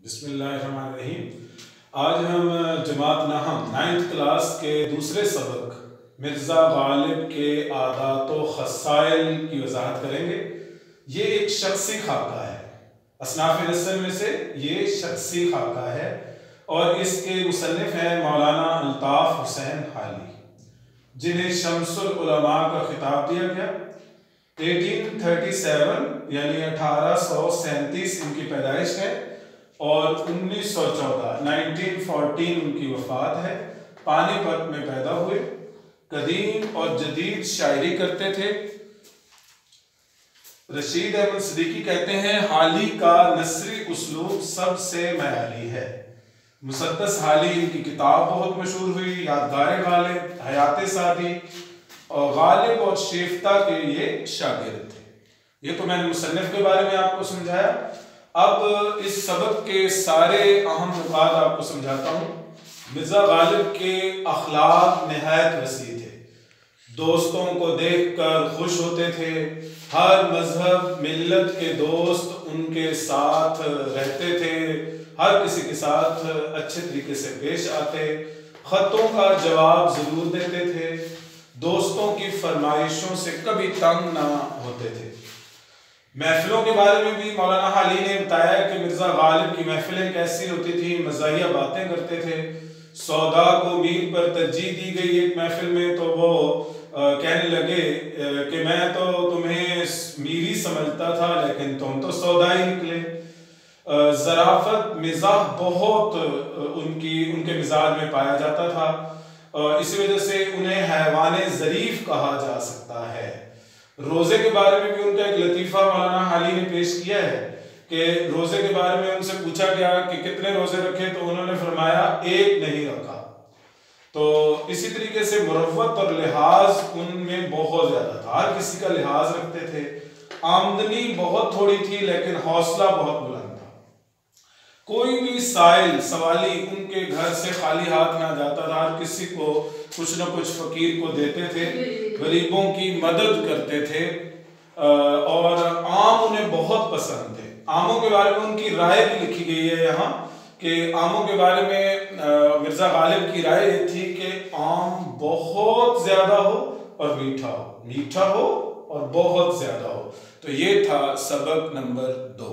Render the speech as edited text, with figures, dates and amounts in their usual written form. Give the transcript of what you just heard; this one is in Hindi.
बिस्मिल्लाहिर्रहमानिर्रहीम। आज हम जमात नहम 9th क्लास के दूसरे सबक मिर्ज़ा गालिब के आदात व खसाइल की वजाहत करेंगे। ये एक शख्सी खाका है, असनाफ़ नस्ल में से ये शख्सी खाका है और इसके मुसन्निफ़ हैं मौलाना अल्ताफ़ हुसैन हाली, जिन्हें शम्सुल उलमा का खिताब दिया गया। 1837 यानी 1837 इनकी पैदाइश है और 1914 उनकी वफात है। पानीपत में पैदा हुए। कदीम और जदीद शायरी करते थे। रशीद अहमद सिद्दीकी कहते हैं हाली का नसरी उस्लूब सबसे मयाली है। मुसद्दस हाली इनकी किताब बहुत मशहूर हुई, यादगार गालिब, हयात सादी, और गालिब और शेफ्ता के ये शागिर्द थे। ये तो मैंने मुसन्निफ के बारे में आपको समझाया। अब इस सबक के सारे अहम नुकात आपको समझाता हूँ। मिर्ज़ा गालिब के अखलाक नहायत वसी थे। दोस्तों को देखकर खुश होते थे। हर मजहब मिल्लत के दोस्त उनके साथ रहते थे। हर किसी के साथ अच्छे तरीके से पेश आते। खतों का जवाब ज़रूर देते थे। दोस्तों की फरमाइशों से कभी तंग ना होते थे। महफिलों के बारे में भी मौलाना हाली ने बताया कि मिर्ज़ा गालिब की महफिलें कैसी होती थी। मज़ाहिया बातें करते थे। सौदा को मीर पर तरजीह दी गई एक महफिल में, तो वो कहने लगे कि मैं तो तुम्हें मीरी समझता था लेकिन तुम तो सौदा ही निकले। ज़राफ़त मिज़ाह बहुत उनके मिजाज में पाया जाता था। इसी वजह से उन्हें हैवाने ज़रीफ़ कहा जा सकता है। रोज़े के बारे में भी उनका एक लतीफ़ा मौलाना हाली ने पेश किया है कि रोज़े के बारे में उनसे पूछा गया कि कितने रोज़े रखे, तो उन्होंने फरमाया एक नहीं रखा। तो इसी तरीके से मुरव्वत और लिहाज उनमें बहुत ज़्यादा था। हर किसी का लिहाज रखते थे। आमदनी बहुत थोड़ी थी लेकिन हौसला बहुत बुलंद था। कोई भी साइल सवाली उनके घर से खाली हाथ ना जाता था। हर किसी को कुछ न कुछ फ़कीर को देते थे, गरीबों की मदद करते थे और आम उन्हें बहुत पसंद थे। आमों के बारे में उनकी राय भी लिखी गई है यहाँ कि आमों के बारे में मिर्ज़ा गालिब की राय ये थी कि आम बहुत ज़्यादा हो और मीठा हो, मीठा हो और बहुत ज़्यादा हो। तो ये था सबक नंबर 2।